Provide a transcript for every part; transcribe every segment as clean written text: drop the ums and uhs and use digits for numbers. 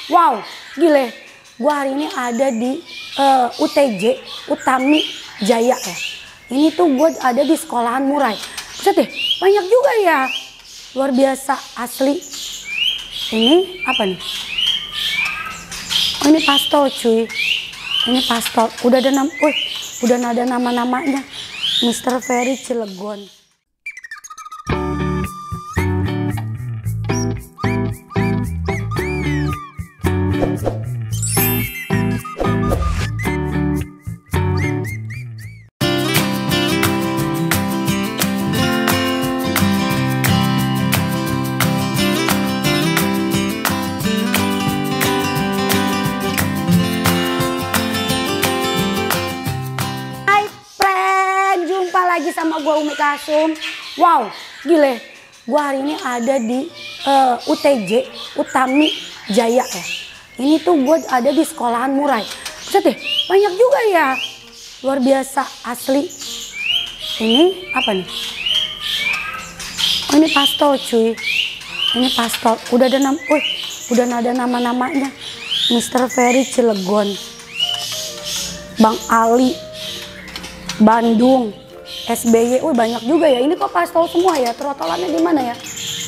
Wow, gile. Gua hari ini ada di UTJ, Utami Jaya ya. Ini tuh gue ada di sekolahan Murai. Buset deh, banyak juga ya. Luar biasa, asli. Ini apa nih? Oh, ini pastol cuy. Ini pastol. Udah ada nama-namanya. Mr. Ferry Cilegon. Lagi sama gue Umi Kasum. Wow, gile. Gue hari ini ada di UTJ, Utami Jaya ya. Ini tuh gue ada di sekolahan Murai. Buset deh, banyak juga ya. Luar biasa, asli. Ini apa nih? Oh, ini pastol cuy. Ini pastol. Udah ada nama-namanya. Mr. Ferry Cilegon, Bang Ali, Bandung, SBY, banyak juga ya. Ini kok pastol semua ya, trotolannya di mana ya?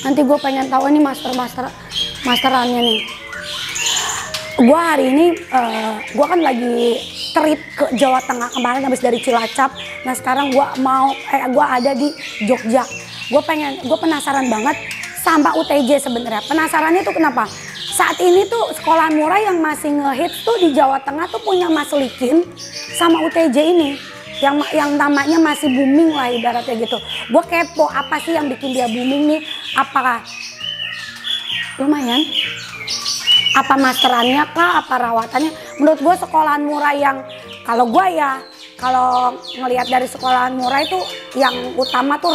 Nanti gue pengen tahu ini masterannya nih. Gue hari ini, gue kan lagi trip ke Jawa Tengah kemarin habis dari Cilacap. Nah sekarang gue ada di Jogja. Gue penasaran banget sama UTJ sebenarnya. Penasarannya tuh kenapa? Saat ini tuh sekolah Murai yang masih ngehits tuh di Jawa Tengah tuh punya Mas Likin sama UTJ ini. Yang namanya masih booming lah ibaratnya gitu. Gue kepo apa sih yang bikin dia booming nih? Apakah lumayan? Apa masterannya kah? Apa rawatannya? Menurut gue sekolahan Murai yang kalau ngelihat dari sekolahan Murai itu yang utama tuh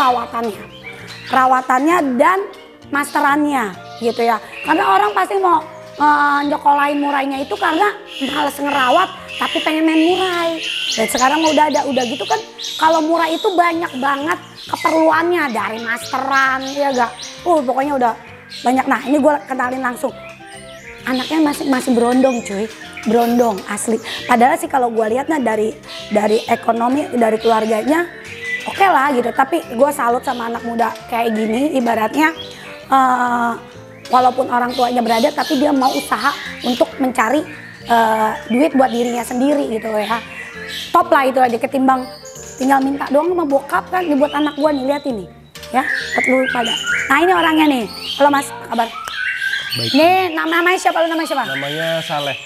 rawatannya dan masterannya gitu ya. Karena orang pasti mau nyokolain Murainya itu karena males ngerawat tapi pengen main Murai. Dan sekarang udah gitu kan, kalau Murai itu banyak banget keperluannya dari masteran ya gak. Pokoknya udah banyak. Nah ini gue kenalin langsung. Anaknya masih berondong cuy, berondong asli. Padahal sih kalau gue lihat dari ekonomi dari keluarganya oke lah gitu. Tapi gue salut sama anak muda kayak gini ibaratnya. Walaupun orang tuanya berada tapi dia mau usaha untuk mencari duit buat dirinya sendiri gitu ya. Top lah itu aja ketimbang tinggal minta doang sama bokap kan. Ini buat anak gua nih, lihat ini ya, buat lu pada. Nah ini orangnya nih. Halo Mas, apa kabar? Baik. Nih namanya siapa? Namanya Saleh.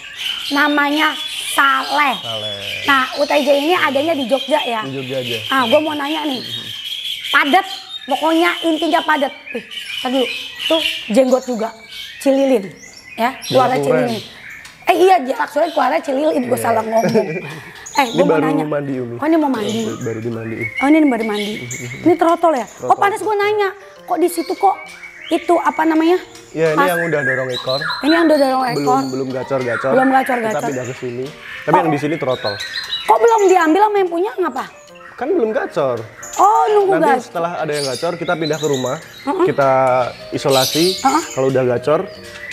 Namanya Saleh. Nah UTJ ini adanya di Jogja ya? Di Jogja aja. Ah gua mau nanya nih, padat. Pokoknya intinya padat. Tadi dulu, tuh jenggot juga, cililin, ya, keluarnya cililin. Iya, jarak suara keluarnya cililin, gue salah ngomong. Gue mau nanya. Mandi, Umi. Oh ini mau mandi. Baru dimandiin. Oh ini baru mandi. Ini trotol ya? Trotol. Oh panas gue nanya, kok di situ kok itu apa namanya? Ya ini yang udah dorong ekor. Ini yang udah dorong ekor. Belum gacor-gacor. Belum gacor-gacor. Kita pindah ke sini. Tapi yang di sini trotol. Kok belum diambil sama yang punya ngapa? Kan belum gacor. Oh nunggu Nanti gacor. setelah ada yang gacor kita pindah ke rumah, kita isolasi. Kalau udah gacor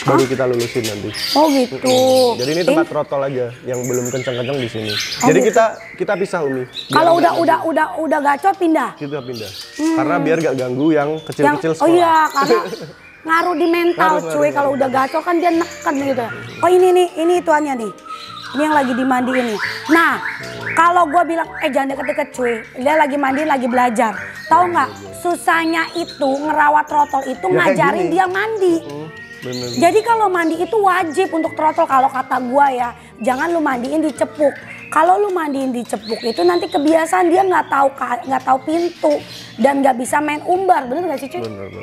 baru kita lulusin nanti. Oh gitu. Jadi ini tempat trotol aja yang belum kencang-kencang di sini. Oh, jadi gitu. kita pisah Umi. Kalau udah gacor pindah. Kita pindah. Karena biar gak ganggu yang kecil-kecil sekolah. Oh iya karena ngaruh di mental cuy. Kalau udah gacor kan dia neken gitu. Oh ini ituannya nih. Ini yang lagi dimandiin nih. Nah, kalau gue bilang, jangan deket-deket cuy. Dia lagi mandiin, lagi belajar. Tahu nggak? Susahnya itu ngerawat trotol itu ya, ngajarin dia mandi. Bener. Jadi kalau mandi itu wajib untuk trotol. Kalau kata gue ya, jangan lu mandiin di cepuk. Kalau lu mandiin di cepuk itu nanti kebiasaan dia nggak tahu pintu dan nggak bisa main umbar. Bener nggak sih cuy? Bener.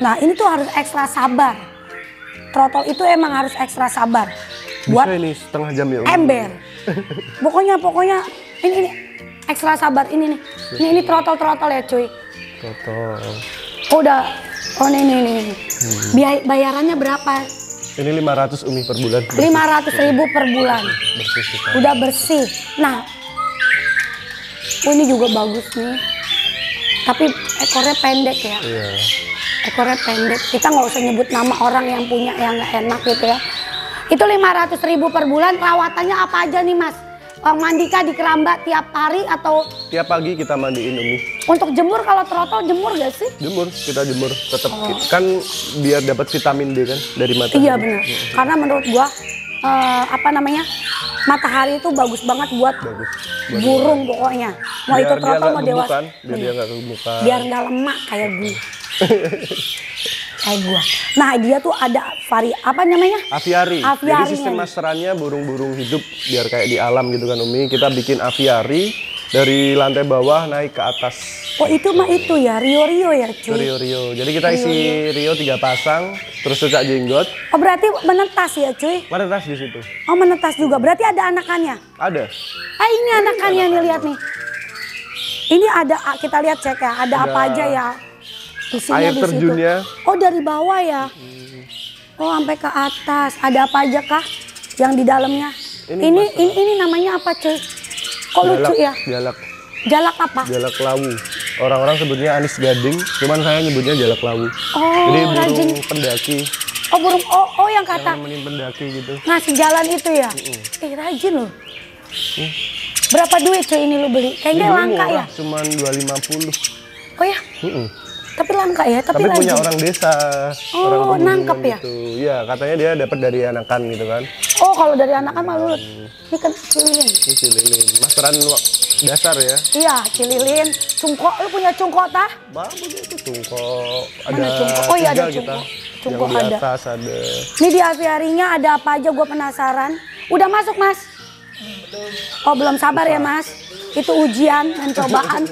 Nah ini tuh harus ekstra sabar. Trotol itu emang harus ekstra sabar. Buat ini setengah jam ya. Ember. Pokoknya ini ekstra sabar ini nih. Ini trotol ya cuy. Trotol. Oh ini. Bayarannya berapa? Ini 500 Umi per bulan. 500.000 per bulan. Bersih kita. Udah bersih. Nah, ini juga bagus nih. Tapi ekornya pendek ya. Iya. Ekornya pendek. Kita nggak usah nyebut nama orang yang punya yang nggak enak gitu ya. Itu 500.000 per bulan. Rawatannya apa aja nih Mas? Mandikah di keramba tiap hari atau? Tiap pagi kita mandiin Umi. Untuk jemur, kalau trotol jemur gak sih? Jemur, kita jemur tetap kan biar dapat vitamin D kan dari matahari. Iya benar. Karena menurut gua matahari itu bagus banget buat burung pokoknya. Mau itu trotol mau dewasa. Kan? Biar dia nggak kegemukan. Biar nggak lemak kayak gue. Kayak gua. Nah dia tuh ada aviari. Aviari. Jadi sistem masterannya burung-burung hidup biar kayak di alam gitu kan Umi. Kita bikin aviari dari lantai bawah naik ke atas. Oh itu mah itu ya, Rio ya cuy. Rio. Jadi kita isi Rio 3 pasang, terus cucak jenggot. Oh berarti menetas ya cuy? Menetas di situ. Oh menetas juga, berarti ada anakannya? Ada. Ini anakannya nih, lihat nih. Ini ada, kita lihat cek ya, ada apa aja ya? Isinya air di terjunnya. Situ. Oh dari bawah ya? Oh sampai ke atas, ada apa aja kah yang di dalamnya? Ini namanya apa cuy? Kok lucu ya? Jalak apa? Jalak lawu. Orang-orang sebutnya anis gading, cuman saya nyebutnya jalak lawu. Oh, jadi burung rajin. pendaki. Oh burung, yang kata. Yang nemenin pendaki gitu. Ngasih jalan itu ya? Rajin loh. Berapa duit cuy ini lo beli? Kayaknya langka ya? Cuman 250. Oh ya? Tapi langka ya? Tapi punya orang desa. Oh, nangkep ya? Gitu. Iya, katanya dia dapat dari anakan gitu kan. Oh, kalau dari anakan malu. Ini kan cililin. Ini cililin. Masteran dasar ya? Iya, cililin. Cungkok, lu punya cungkok tah? Bagus itu cungkok. Mana cungkok? Oh iya ada cungkok. Cungkok yang di ada. atas ada. Ini di aviarinya ada apa aja, gue penasaran. Udah masuk Mas? Oh belum, sabar ya Mas. Itu ujian dan cobaan.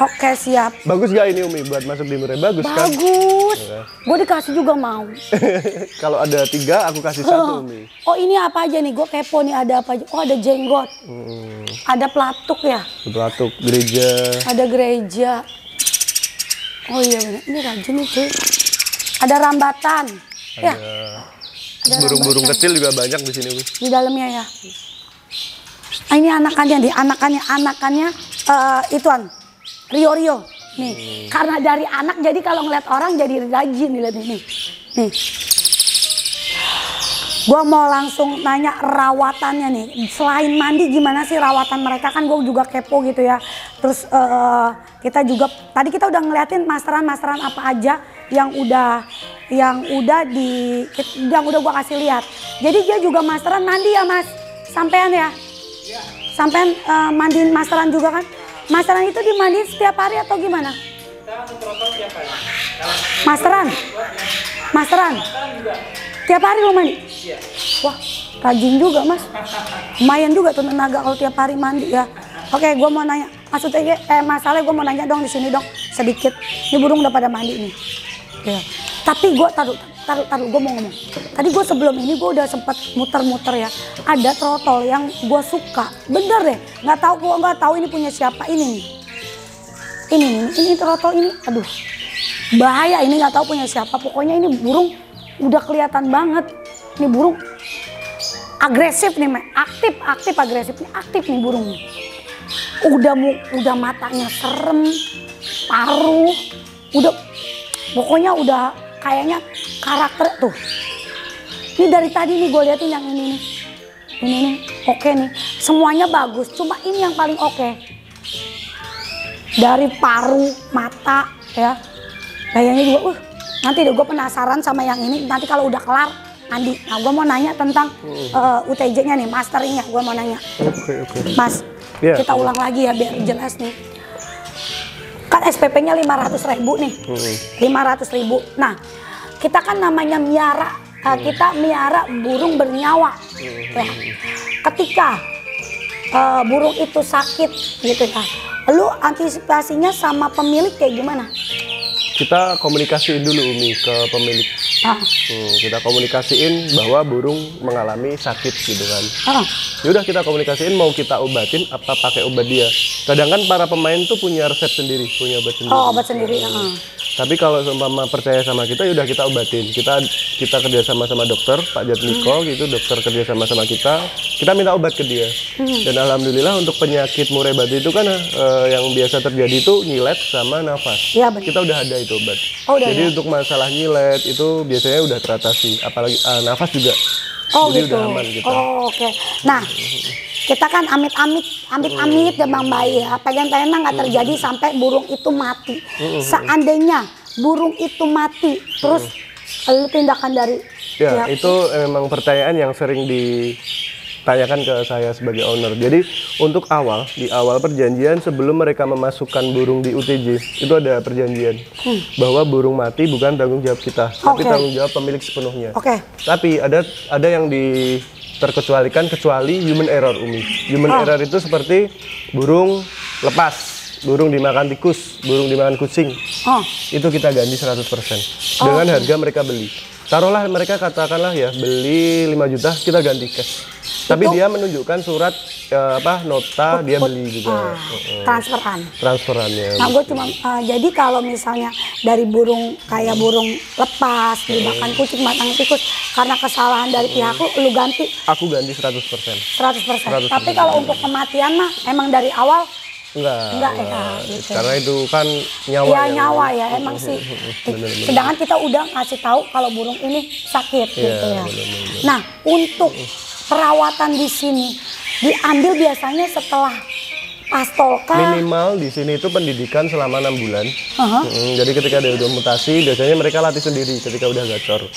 Oke siap. Bagus gak ini Umi buat masuk di murai? Bagus kan? Bagus. Gue dikasih juga mau. Kalau ada 3 aku kasih 1 Umi. Oh ini apa aja nih? Gue kepo nih, ada apa aja? Oh ada jenggot. Ada pelatuk ya? Pelatuk, gereja. Ada gereja. Oh iya bener. Ini rajin nih cuy. Ada rambatan. Ya. Ada burung-burung kecil juga banyak di sini Umi. Di dalamnya ya. Ini anakannya anakannya ituan. Rio nih, karena dari anak jadi kalau ngeliat orang jadi rajin dilihat ini. Nih, gue mau langsung nanya rawatannya nih. Selain mandi gimana sih rawatan mereka, kan gue juga kepo gitu ya. Terus kita juga tadi kita udah ngeliatin masteran apa aja yang udah gue kasih lihat. Jadi dia juga masteran mandi ya Mas, sampean ya? Sampean mandiin masteran juga kan? Masteran itu dimandiin setiap hari atau gimana? Masteran? Tiap hari lo mandi? Wah, rajin juga Mas. Lumayan juga tuh tenaga kalau tiap hari mandi ya. Oke, gue mau nanya. Maksudnya masalahnya gue mau nanya dong di sini dong sedikit. Ini burung udah pada mandi nih. Ya. Tapi gue taruh gue mau ngomong. Tadi gue sebelum ini gue udah sempet muter-muter ya. Ada trotol yang gue suka. Bener deh. Nggak tahu ini punya siapa ini nih. Ini trotol ini. Aduh, bahaya ini, nggak tahu punya siapa. Pokoknya ini burung udah kelihatan banget. Ini burung agresif nih, aktif agresif nih, aktif nih burung. Udah matanya serem, paruh, pokoknya udah kayaknya karakter tuh. Ini dari tadi nih gue liatin yang ini nih. Ini nih oke nih. Semuanya bagus, cuma ini yang paling oke. Dari paru, mata ya. Kayaknya juga nanti deh gue penasaran sama yang ini. Nanti kalau udah kelar mandi. Nah gue mau nanya tentang UTJ-nya nih, masteringnya. Gue mau nanya. Oke. Mas, kita ulang lagi ya biar jelas nih. Kan SPP-nya 500.000 nih, 500.000. Nah, kita kan namanya miara, kita miara burung bernyawa. Ya. Ketika burung itu sakit gitu ya, lu antisipasinya sama pemilik kayak gimana? Kita komunikasiin dulu Umi ke pemilik. Kita komunikasiin bahwa burung mengalami sakit gitu kan. Yaudah kita komunikasiin mau kita obatin apa pakai obat dia. Kadang kan para pemain tuh punya resep sendiri, punya obat sendiri. Oh obat sendiri. Tapi kalau seumpama percaya sama kita, yaudah kita obatin. Kita kerja sama dokter, Pak Jatmiko gitu, dokter kerja sama kita minta obat ke dia. Dan alhamdulillah untuk penyakit murai batu itu kan yang biasa terjadi itu nyilet sama nafas. Iya, benar. Kita udah ada itu obat. Oh, udah. Jadi untuk masalah nyilet itu biasanya udah teratasi, apalagi nafas juga. Oh, jadi gitu. udah aman kita. Oh, oke. Nah, kita kan amit-amit ya Bang Bayi ya. Pengen-pengen nggak terjadi sampai burung itu mati. Seandainya burung itu mati, terus lu tindakan dari ya itu memang pertanyaan yang sering ditanyakan ke saya sebagai owner. Jadi untuk di awal perjanjian sebelum mereka memasukkan burung di UTJ itu ada perjanjian bahwa burung mati bukan tanggung jawab kita, tapi tanggung jawab pemilik sepenuhnya. Tapi ada yang terkecualikan kecuali human error, Umi. Human error itu seperti burung lepas, burung dimakan tikus, burung dimakan kucing. Itu kita ganti 100% dengan harga mereka beli. Taruhlah mereka katakanlah ya beli 5 juta, kita ganti cash. Tapi dia menunjukkan surat nota dia beli juga. Transferannya. Nah, gue cuma jadi kalau misalnya dari burung kayak burung lepas dimakan kucing, makan tikus karena kesalahan dari pihak lu ganti. Aku ganti 100%. 100%. Tapi kalau untuk kematian mah emang dari awal enggak ya, gitu. Karena itu kan nyawa. Ya nyawa ya emang sih. Sedangkan kita udah ngasih tahu kalau burung ini sakit gitu ya. Bener. Nah, untuk perawatan di sini diambil biasanya setelah pastolka. Minimal di sini itu pendidikan selama 6 bulan. Jadi ketika dia udah mutasi, biasanya mereka latih sendiri ketika udah gacor.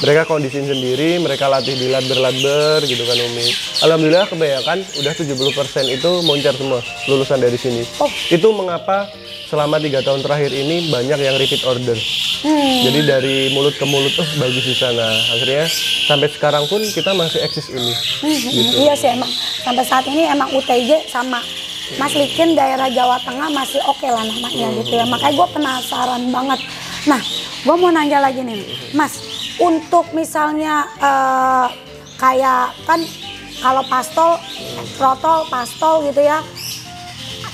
Mereka kondisiin sendiri, mereka latih di ladber gitu kan Umi. Alhamdulillah kebanyakan udah 70% itu moncer semua lulusan dari sini. Itu mengapa selama 3 tahun terakhir ini banyak yang repeat order. Jadi dari mulut ke mulut, bagus di sana. Akhirnya sampai sekarang pun kita masih eksis ini. Gitu. Iya sih emang sampai saat ini emang UTJ sama Mas Likin daerah Jawa Tengah masih oke lah namanya gitu ya. Makanya gue penasaran banget. Nah, gue mau nanya lagi nih, Mas. Untuk misalnya kayak kan kalau pastol gitu ya,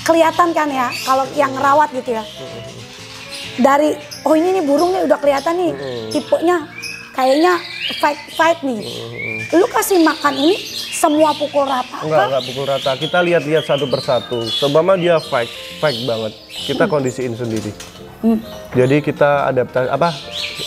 kelihatan kan ya kalau yang ngerawat gitu ya. Dari ini nih burungnya udah kelihatan nih tipenya kayaknya fight nih. Lu kasih makan ini semua pukul rata? Enggak pukul rata. Kita lihat-lihat satu persatu. Sebama dia fight banget. Kita kondisiin sendiri. Jadi kita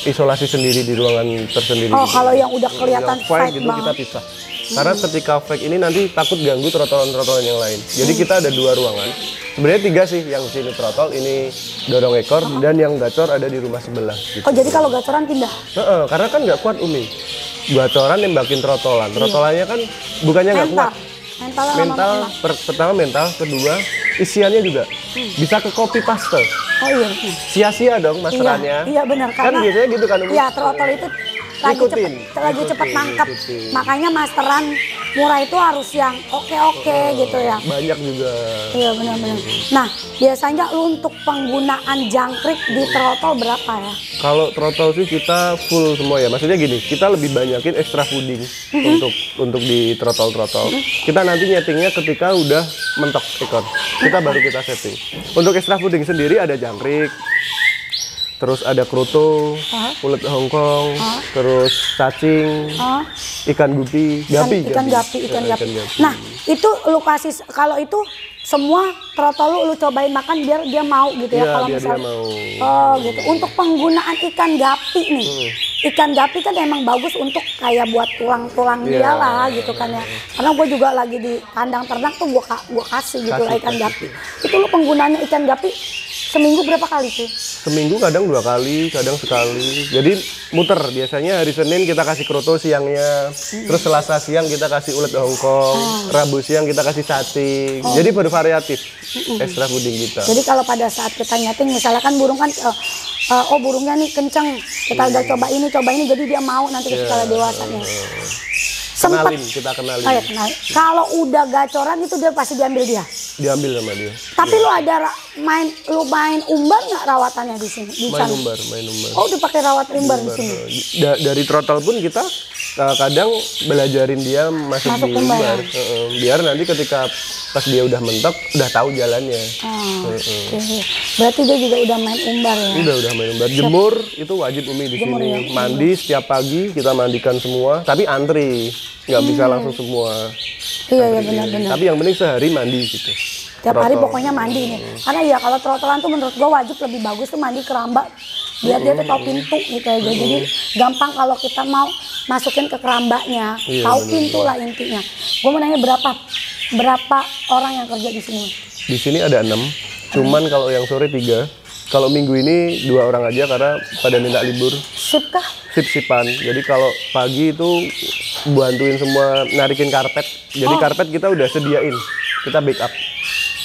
isolasi sendiri di ruangan tersendiri. Kalau yang udah kelihatan fight gitu banget. kita pisah. Karena ketika fake ini nanti takut ganggu trotolan-trotolan yang lain. Jadi kita ada 2 ruangan. Sebenarnya 3 sih, yang sini trotol, ini dorong ekor, dan yang gacor ada di rumah sebelah. Gitu. Jadi kalau gacoran pindah? Karena kan nggak kuat Umi. Gacoran nembakin trotolan. Trotolannya kan bukannya nggak kuat. Pertama mental, kedua isiannya juga bisa ke copy paste. Sia-sia dong masterannya. Iya benar kan biasanya gitu kan Umi. Iya, trotol itu lagi cepet nangkep. Makanya masteran murah itu harus yang oke gitu ya. Banyak juga. Iya benar-benar. Nah, biasanya lu untuk penggunaan jangkrik di trotol berapa ya? Kalau trotol sih kita full semua ya. Maksudnya gini, kita lebih banyakin extra fooding untuk di trotol-trotol. Kita nanti nyetingnya ketika udah mentok ekor. Kita baru kita setting. Untuk extra fooding sendiri ada jangkrik. Terus ada kroto, ulet Hongkong, terus cacing, ikan gupi, ikan gapi. Nah, itu lu kasih, kalau itu semua trotol lu cobain makan biar dia mau gitu ya, kalau misalnya. Gitu. Untuk penggunaan ikan gapi nih. Ikan gapi kan emang bagus untuk kayak buat tulang-tulang dia lah gitu kan ya. Karena gue juga lagi di kandang ternak tuh gue kasih gitu lah ikan gapi. Itu lu penggunaannya ikan gapi seminggu berapa kali sih? Seminggu kadang 2 kali, kadang sekali. Jadi muter, biasanya hari Senin kita kasih kroto siangnya, terus Selasa siang kita kasih ulet Hongkong, Rabu siang kita kasih cacing. Jadi bervariatif extra fooding kita. Jadi kalau pada saat kita nyeting, misalnya kan burung kan, burungnya nih kenceng, kita udah coba ini, jadi dia mau nanti ketika dewasanya. Kita kenalin. Kalau udah gacoran itu dia pasti diambil dia? Diambil sama dia. Tapi lu ada main umbar nggak rawatannya di sini? Di Main sana? umbar. Oh, udah pakai rawat umbar di sini. Dari throttle pun kita kadang belajarin dia masuk Masuk di umbar. umbar. Biar nanti ketika pas dia udah mentok, udah tahu jalannya. Oke. Berarti dia juga udah main umbar ya? Udah main umbar. Jemur itu wajib Umi di Jemur sini. ya? Mandi setiap pagi kita mandikan semua, tapi antri. Nggak bisa langsung semua. Iya benar-benar. Tapi yang penting sehari mandi gitu. Tiap hari Trotol. pokoknya mandi nih. Karena ya kalau trotolan tuh menurut gua wajib lebih bagus tuh mandi keramba. Biar dia tuh tahu pintu gitu aja. Jadi gampang kalau kita mau masukin ke kerambanya. Iya, Tahu benar. pintu lah intinya. Gua mau nanya berapa orang yang kerja di sini? Di sini ada 6, cuman kalau yang sore 3. Kalau minggu ini 2 orang aja karena pada minta libur. Sip kah? Sip-sipan. Jadi kalau pagi itu bantuin semua narikin karpet. Jadi karpet kita udah sediain, kita backup.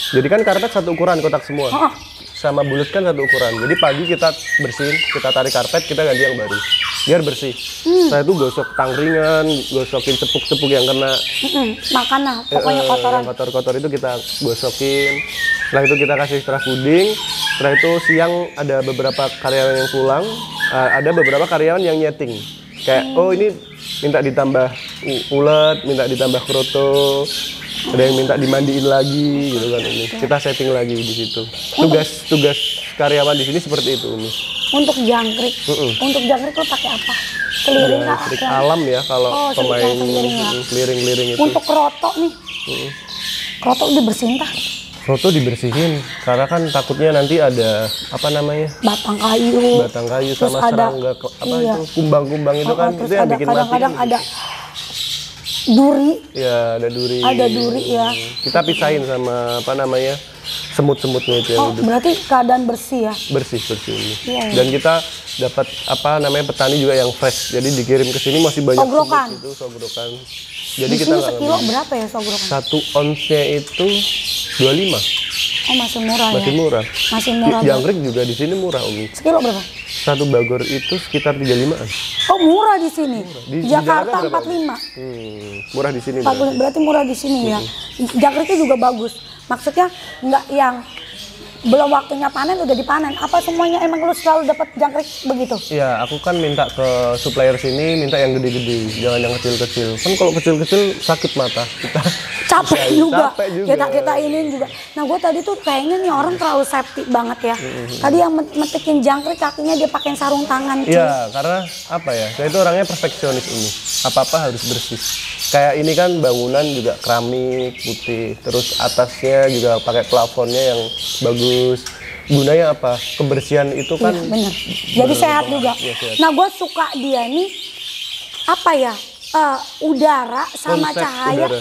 Jadi kan karpet satu ukuran kotak semua. Oh. Sama bulut kan satu ukuran. Jadi pagi kita bersihin, kita tarik karpet, kita ganti yang baru. Biar bersih. Saya itu gosok tangringan, gosokin cepuk-cepuk yang kena Makan lah, pokoknya kotoran. yang kotor-kotor itu kita gosokin. Setelah itu kita kasih extra fooding. Setelah itu siang ada beberapa karyawan yang pulang, ada beberapa karyawan yang nyeting. Kayak oh ini minta ditambah ulet, minta ditambah kroto, ada yang minta dimandiin lagi gitu kan ini. Kita setting lagi di situ. Tugas karyawan di sini seperti itu ini. Untuk jangkrik, untuk jangkrik lo pakai apa? Keliling kah? Trik alam ya kalau Oh, pemain keliling ya. keliring-keliring itu. Untuk kroto nih, kroto dibersihin kah? Kroto dibersihin karena kan takutnya nanti ada apa namanya Batang kayu. batang kayu Terus sama ada- serangga apa iya. itu kumbang-kumbang itu kan Terus itu yang ada bikin mati. kadang-kadang ada duri, Ya ada duri. ya. Kita pisahin sama apa namanya semut-semutnya itu yang Oh, hidup. berarti keadaan bersih ya? Bersih ini. Iya. Dan kita dapat apa namanya petani juga yang fresh. Jadi dikirim ke sini masih banyak Sogrokan. semut itu sogrokan. Jadi Di kita sini nggak sekilo berapa ya sogrokan? 1 onsnya itu 25. Oh, masih murah Masih ya? murah. Masih murah. Jangkrik juga di sini murah Umi. Sekilo berapa? 1 bagor itu sekitar 35-an. Oh, murah di sini. Di Jakarta Jakarta berapa? 45. Murah di sini. 40, berarti murah di sini ya. Jangkriknya juga bagus. Maksudnya nggak yang belum waktunya panen udah dipanen. Apa semuanya emang lu selalu dapat jangkrik begitu? Ya, aku kan minta ke supplier sini minta yang gede-gede, jangan yang kecil-kecil. Kan kalau kecil-kecil sakit mata. Kita Capek juga. Capek juga. Kita ini juga. Nah, gue tadi tuh kayaknya nih orang terlalu safety banget ya. Tadi yang metikin jangkrik kakinya dia pakai sarung tangan. cuy. Iya, karena apa ya? Saya itu orangnya perfeksionis ini. Apa-apa harus bersih. Kayak ini kan bangunan juga keramik putih, terus atasnya juga pakai plafonnya yang bagus. Gunanya apa? Kebersihan itu kan Iya, bener. Jadi sehat juga. Iya, sehat. Nah, gue suka dia nih apa ya? Udara sama Konsep cahaya. udara.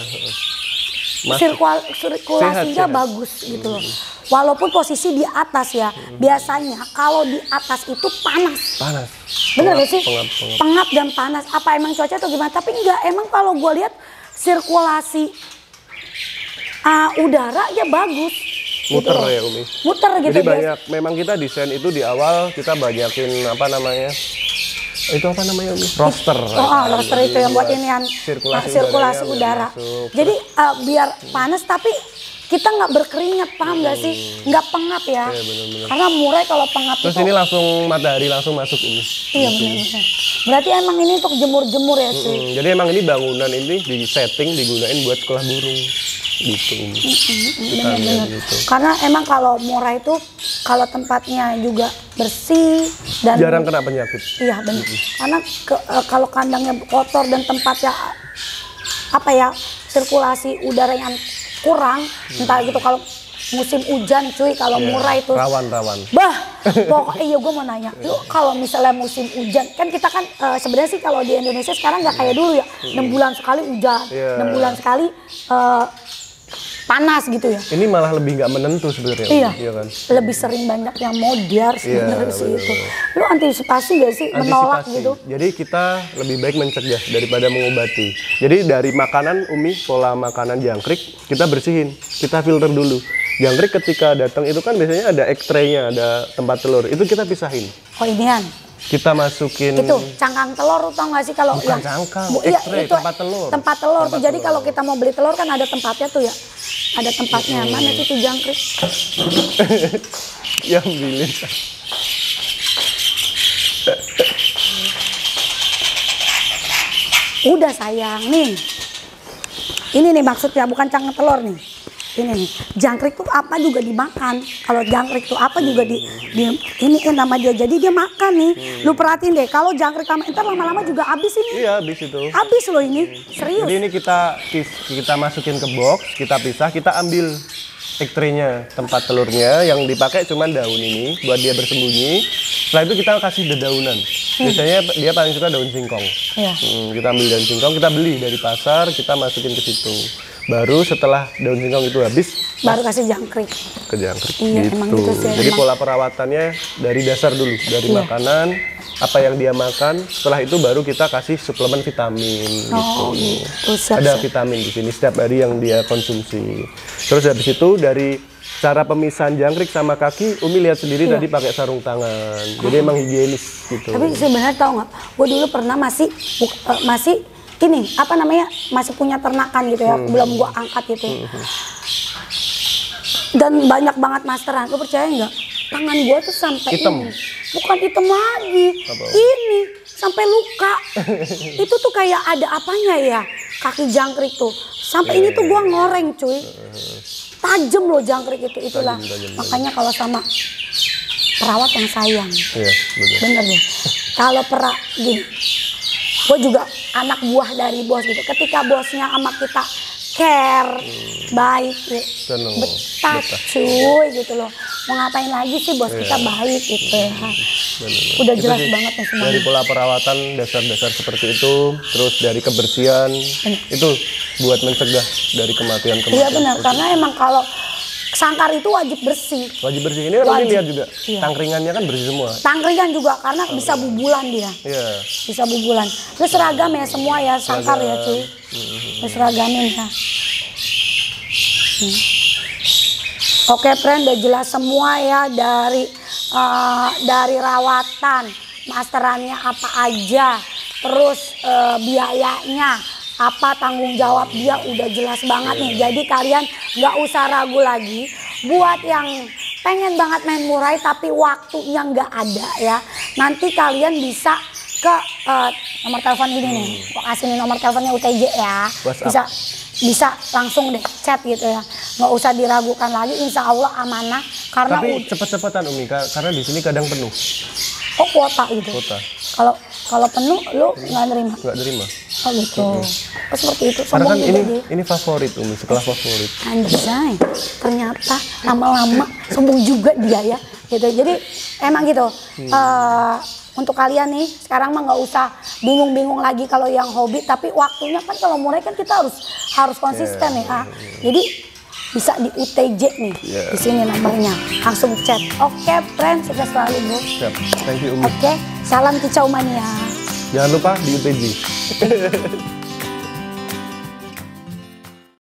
Sirkulasinya Sehat. bagus gitu loh. Walaupun posisi di atas ya, biasanya kalau di atas itu panas. Panas. Bener gak sih? Pengap. Pengap dan panas. Apa emang cuaca atau gimana? Tapi enggak, emang kalau gue lihat sirkulasi udara ya bagus. Muter loh. ya Umi. Muter gitu. Jadi biasa. banyak, memang kita desain itu di awal kita banyakin apa namanya? Itu apa namanya Umi? Roster. Roster itu yang buat inian sirkulasi udara. Masuk. Jadi biar panas tapi kita nggak berkeringat, paham nggak sih? Nggak pengap ya. Iya, bener-bener. Karena murai kalau pengap Terus itu. ini langsung matahari langsung masuk ini. Iya benar-benar. Berarti emang ini untuk jemur-jemur ya sih. Jadi emang ini bangunan ini di setting digunain buat sekolah burung gitu. Kita lihat gitu. Karena emang kalau murai itu kalau tempatnya juga bersih dan Jarang kena penyakit. iya benar. Karena kalau kandangnya kotor dan tempatnya apa ya sirkulasi udara yang kurang, entah gitu kalau musim hujan cuy kalau Iya, murai itu rawan-rawan. bah pokoknya iya gue mau nanya lu kalau misalnya musim hujan kan kita kan sebenarnya sih kalau di Indonesia sekarang nggak kayak dulu ya 6 bulan sekali hujan Iya. 6 bulan sekali panas gitu ya. Ini malah lebih nggak menentu sebenarnya. Iya. Iya kan? Lebih sering banyak yang modar sebenarnya sih itu. bener-bener. Lu antisipasi gak sih menolak Antisipasi. gitu? Jadi kita lebih baik mencegah daripada mengobati. Jadi dari makanan Umi, pola makanan jangkrik kita bersihin, kita filter dulu. Jangkrik ketika datang itu kan biasanya ada X-ray-nya, ada tempat telur. Itu kita pisahin. Oh inian. Kita masukin Itu cangkang telur lu tau gak sih kalau Bukan cangkang, iya, X-ray, itu tempat telur. Tempat telur tuh. Tempat Jadi telur. kalau kita mau beli telur kan ada tempatnya tuh ya. ada tempatnya. Mana sih tuh jangkrik? Ya ambilin. Udah sayang nih. Ini nih maksudnya bukan cangkang telur nih. Ini nih, jangkrik tuh apa juga dimakan. Kalau jangkrik tuh apa juga ini nama dia. Jadi dia makan nih. Lu perhatiin deh, kalau jangkrik sama entar lama-lama juga habis ini. Iya, habis itu. Habis loh ini, serius. Jadi ini kita masukin ke box, kita pisah, kita ambil egg tray-nya, tempat telurnya yang dipakai cuma daun ini buat dia bersembunyi. Setelah itu kita kasih dedaunan. Biasanya dia paling suka daun singkong. Iya. Kita ambil daun singkong, kita beli dari pasar, kita masukin ke situ. Baru setelah daun singkong itu habis, baru kasih jangkrik. ke jangkrik. Iya, emang gitu sih, Jadi emang. pola perawatannya dari dasar dulu, dari Iya. makanan, apa yang dia makan. Setelah itu baru kita kasih suplemen vitamin. Oh, gitu. Siap, Ada siap. vitamin di sini setiap hari yang dia konsumsi. Terus habis itu dari cara pemisahan jangkrik sama kaki, Umi lihat sendiri Iya. tadi pakai sarung tangan. Jadi emang higienis gitu. Tapi sebenarnya tau nggak, gue dulu pernah masih ini apa namanya masih punya ternakan gitu ya, belum gue angkat gitu. Dan banyak banget masteran, lo percaya nggak? Tangan gue tuh sampai Hitam. ini, bukan hitam lagi, Apa? ini sampai luka. Itu tuh kayak ada apanya ya, kaki jangkrik tuh. Sampai ini tuh gue ngoreng cuy, tajem loh jangkrik itu, itulah. Tajam. Makanya kalau sama perawat yang sayang. Iya, benar. Bener deh. Kalau gini, gue juga anak buah dari bos gitu. Ketika bosnya sama kita care, baik, Seneng. betah cuy gitu loh. Mau ngapain lagi sih bos kita baik gitu ya. Udah Itu jelas sih, banget nih semuanya. dari pola perawatan dasar-dasar seperti itu, terus dari kebersihan, itu buat mencegah dari kematian-kematian. Iya benar, karena emang kalau sangkar itu wajib bersih. Wajib bersih. Ini kan Umi Wajib. lihat juga, Iya. tangkringannya kan bersih semua. Tangkringan juga karena bisa bubulan dia. Iya. Bisa bubulan. Terus seragam ya semua ya, sangkar ya cuy. Terus seragamin ya. Oke friend, udah jelas semua ya dari rawatan, masterannya apa aja, terus biayanya, apa tanggung jawab dia udah jelas banget nih. Jadi kalian nggak usah ragu lagi. Buat yang pengen banget main murai tapi waktunya nggak ada ya, nanti kalian bisa ke nomor telepon ini nih. Aku kasih nih nomor teleponnya UTJ ya. WhatsApp. Bisa langsung deh chat gitu ya, nggak usah diragukan lagi, insya Allah amanah karena Tapi cepet-cepetan Umi, karena di sini kadang penuh kuota gitu. kota. Kalau penuh lu nggak nerima. Nggak terima. Oh gitu. Oh, seperti itu. Karena Sombong kan juga dia. ini favorit Umi, sekolah favorit. Anjay, ternyata lama-lama sombong juga dia ya. Gitu. Jadi emang gitu. Untuk kalian nih sekarang mah nggak usah bingung-bingung lagi kalau yang hobi, tapi waktunya kan kalau murai kan kita harus konsisten ya. Jadi bisa di UTJ nih, di sini nomornya, langsung chat. Oke, friend, sukses selalu bro. Siap. Thank you Umi. Oke, salam kicau mania. Jangan lupa di UTJ.